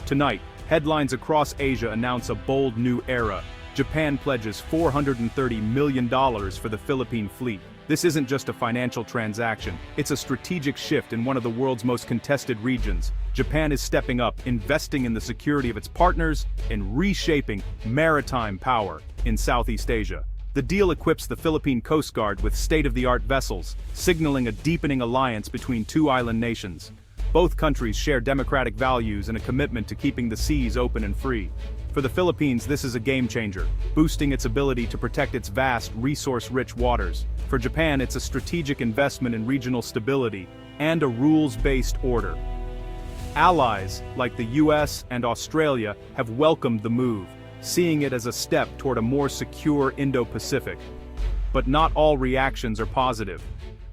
Tonight, headlines across Asia announce a bold new era. Japan pledges $430 million for the Philippine fleet. This isn't just a financial transaction, it's a strategic shift in one of the world's most contested regions. Japan is stepping up, investing in the security of its partners, and reshaping maritime power in Southeast Asia. The deal equips the Philippine Coast Guard with state-of-the-art vessels, signaling a deepening alliance between two island nations. Both countries share democratic values and a commitment to keeping the seas open and free. For the Philippines, this is a game-changer, boosting its ability to protect its vast, resource-rich waters. For Japan, it's a strategic investment in regional stability and a rules-based order. Allies, like the US and Australia, have welcomed the move, seeing it as a step toward a more secure Indo-Pacific. But not all reactions are positive.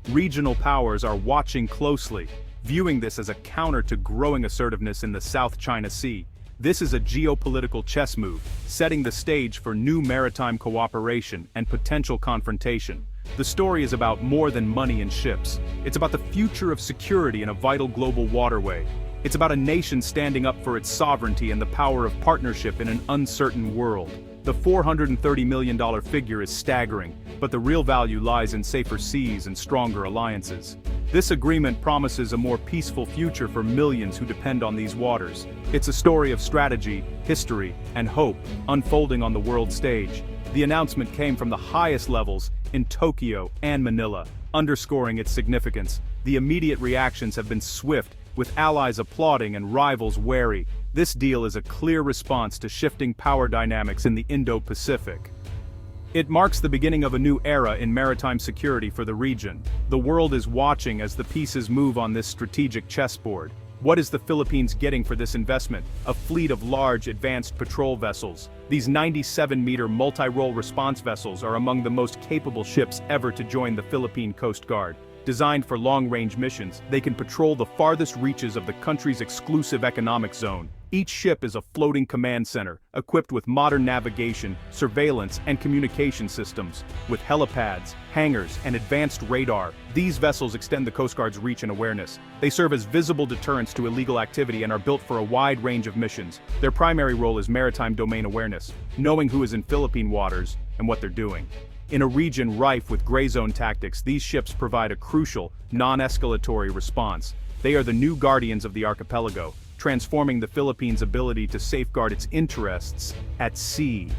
Regional powers are watching closely, viewing this as a counter to growing assertiveness in the South China Sea. This is a geopolitical chess move, setting the stage for new maritime cooperation and potential confrontation. The story is about more than money and ships. It's about the future of security in a vital global waterway. It's about a nation standing up for its sovereignty and the power of partnership in an uncertain world. The $430 million figure is staggering, but the real value lies in safer seas and stronger alliances. This agreement promises a more peaceful future for millions who depend on these waters. It's a story of strategy, history, and hope, unfolding on the world stage. The announcement came from the highest levels in Tokyo and Manila, underscoring its significance. The immediate reactions have been swift, with allies applauding and rivals wary. This deal is a clear response to shifting power dynamics in the Indo-Pacific. It marks the beginning of a new era in maritime security for the region. The world is watching as the pieces move on this strategic chessboard. What is the Philippines getting for this investment? A fleet of large, advanced patrol vessels. These 97-meter multi-role response vessels are among the most capable ships ever to join the Philippine Coast Guard. Designed for long-range missions, they can patrol the farthest reaches of the country's exclusive economic zone. Each ship is a floating command center, equipped with modern navigation, surveillance, and communication systems. With helipads, hangars, and advanced radar, these vessels extend the Coast Guard's reach and awareness. They serve as visible deterrents to illegal activity and are built for a wide range of missions. Their primary role is maritime domain awareness, knowing who is in Philippine waters and what they're doing. In a region rife with gray zone tactics, these ships provide a crucial, non-escalatory response. They are the new guardians of the archipelago, transforming the Philippines' ability to safeguard its interests at sea.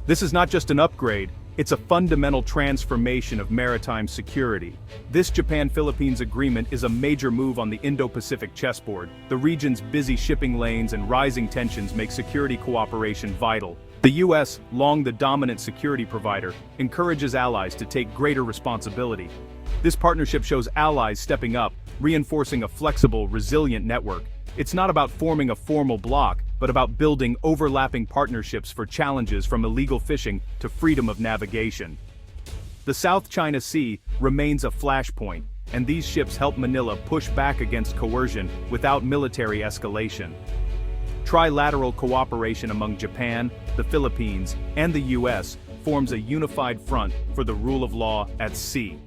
This is not just an upgrade, it's a fundamental transformation of maritime security. This Japan-Philippines agreement is a major move on the Indo-Pacific chessboard. The region's busy shipping lanes and rising tensions make security cooperation vital. The US, long the dominant security provider, encourages allies to take greater responsibility. This partnership shows allies stepping up, reinforcing a flexible, resilient network. It's not about forming a formal bloc, but about building overlapping partnerships for challenges from illegal fishing to freedom of navigation. The South China Sea remains a flashpoint, and these ships help Manila push back against coercion without military escalation. Trilateral cooperation among Japan, the Philippines, and the US forms a unified front for the rule of law at sea.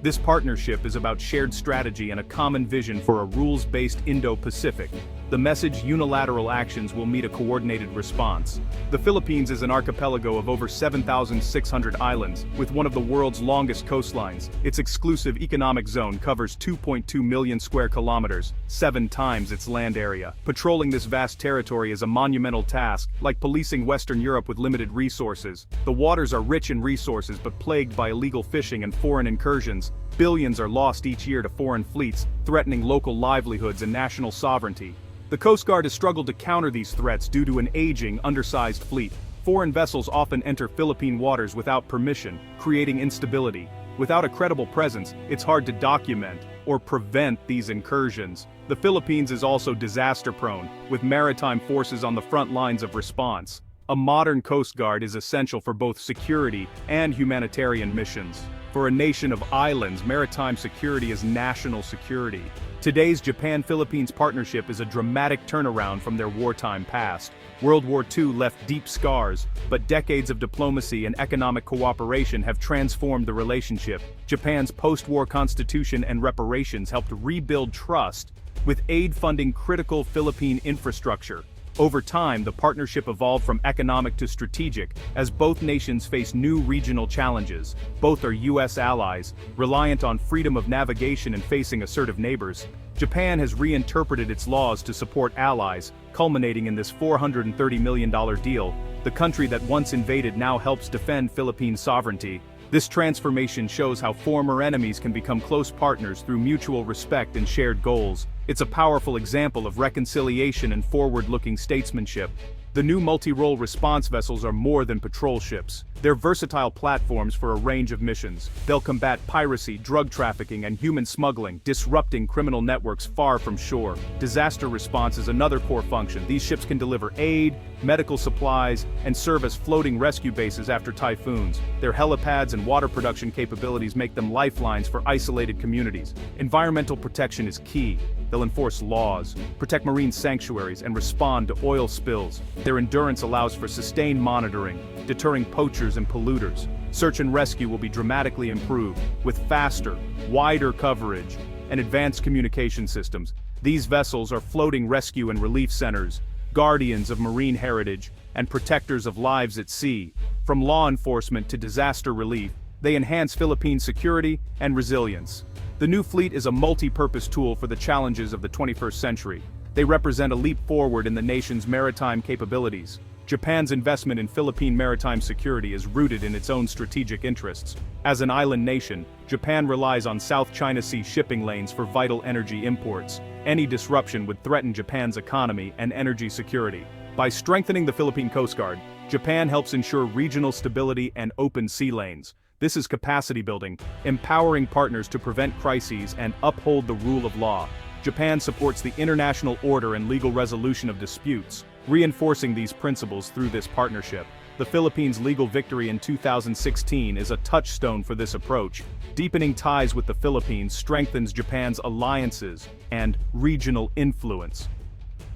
This partnership is about shared strategy and a common vision for a rules-based Indo-Pacific. The message: unilateral actions will meet a coordinated response. The Philippines is an archipelago of over 7,600 islands, with one of the world's longest coastlines. Its exclusive economic zone covers 2.2 million square kilometers, 7 times its land area. Patrolling this vast territory is a monumental task, like policing Western Europe with limited resources. The waters are rich in resources but plagued by illegal fishing and foreign incursions. Billions are lost each year to foreign fleets, threatening local livelihoods and national sovereignty. The Coast Guard has struggled to counter these threats due to an aging, undersized fleet. Foreign vessels often enter Philippine waters without permission, creating instability. Without a credible presence, it's hard to document or prevent these incursions. The Philippines is also disaster-prone, with maritime forces on the front lines of response. A modern Coast Guard is essential for both security and humanitarian missions. For a nation of islands, maritime security is national security. Today's Japan-Philippines partnership is a dramatic turnaround from their wartime past. World War II left deep scars, but decades of diplomacy and economic cooperation have transformed the relationship. Japan's post-war constitution and reparations helped rebuild trust, with aid funding critical Philippine infrastructure. Over time, the partnership evolved from economic to strategic, as both nations face new regional challenges. Both are U.S. allies, reliant on freedom of navigation and facing assertive neighbors. Japan has reinterpreted its laws to support allies, culminating in this $430 million deal. The country that once invaded now helps defend Philippine sovereignty. This transformation shows how former enemies can become close partners through mutual respect and shared goals. It's a powerful example of reconciliation and forward-looking statesmanship. The new multi-role response vessels are more than patrol ships. They're versatile platforms for a range of missions. They'll combat piracy, drug trafficking, and human smuggling, disrupting criminal networks far from shore. Disaster response is another core function. These ships can deliver aid, medical supplies, and serve as floating rescue bases after typhoons. Their helipads and water production capabilities make them lifelines for isolated communities. Environmental protection is key. They'll enforce laws, protect marine sanctuaries, and respond to oil spills. Their endurance allows for sustained monitoring, deterring poachers and polluters. Search and rescue will be dramatically improved, with faster, wider coverage, and advanced communication systems. These vessels are floating rescue and relief centers, guardians of marine heritage, and protectors of lives at sea. From law enforcement to disaster relief, they enhance Philippine security and resilience. The new fleet is a multi-purpose tool for the challenges of the 21st century. They represent a leap forward in the nation's maritime capabilities. Japan's investment in Philippine maritime security is rooted in its own strategic interests. As an island nation, Japan relies on South China Sea shipping lanes for vital energy imports. Any disruption would threaten Japan's economy and energy security. By strengthening the Philippine Coast Guard, Japan helps ensure regional stability and open sea lanes. This is capacity building, empowering partners to prevent crises and uphold the rule of law. Japan supports the international order and legal resolution of disputes, reinforcing these principles through this partnership. The Philippines' legal victory in 2016 is a touchstone for this approach. Deepening ties with the Philippines strengthens Japan's alliances and regional influence.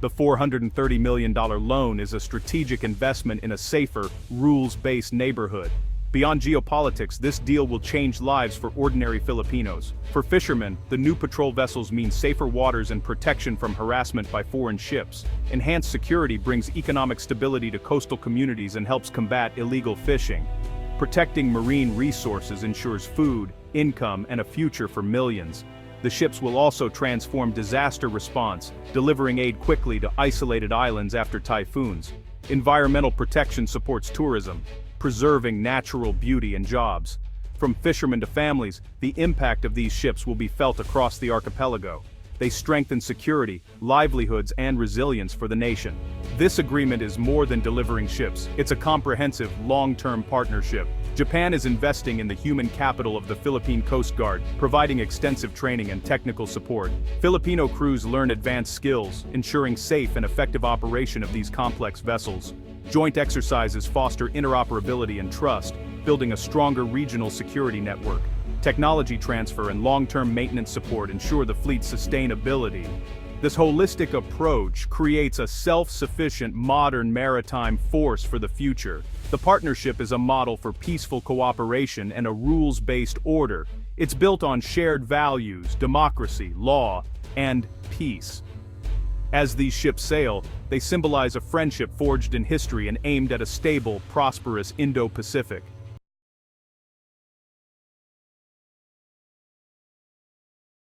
The $430 million loan is a strategic investment in a safer, rules-based neighborhood. Beyond geopolitics, this deal will change lives for ordinary Filipinos. For fishermen, the new patrol vessels mean safer waters and protection from harassment by foreign ships. Enhanced security brings economic stability to coastal communities and helps combat illegal fishing. Protecting marine resources ensures food, income, and a future for millions. The ships will also transform disaster response, delivering aid quickly to isolated islands after typhoons. Environmental protection supports tourism, preserving natural beauty and jobs. From fishermen to families, the impact of these ships will be felt across the archipelago. They strengthen security, livelihoods, and resilience for the nation. This agreement is more than delivering ships. It's a comprehensive, long-term partnership. Japan is investing in the human capital of the Philippine Coast Guard, providing extensive training and technical support. Filipino crews learn advanced skills, ensuring safe and effective operation of these complex vessels. Joint exercises foster interoperability and trust, building a stronger regional security network. Technology transfer and long-term maintenance support ensure the fleet's sustainability. This holistic approach creates a self-sufficient modern maritime force for the future. The partnership is a model for peaceful cooperation and a rules-based order. It's built on shared values, democracy, law, and peace. As these ships sail, they symbolize a friendship forged in history and aimed at a stable, prosperous Indo-Pacific.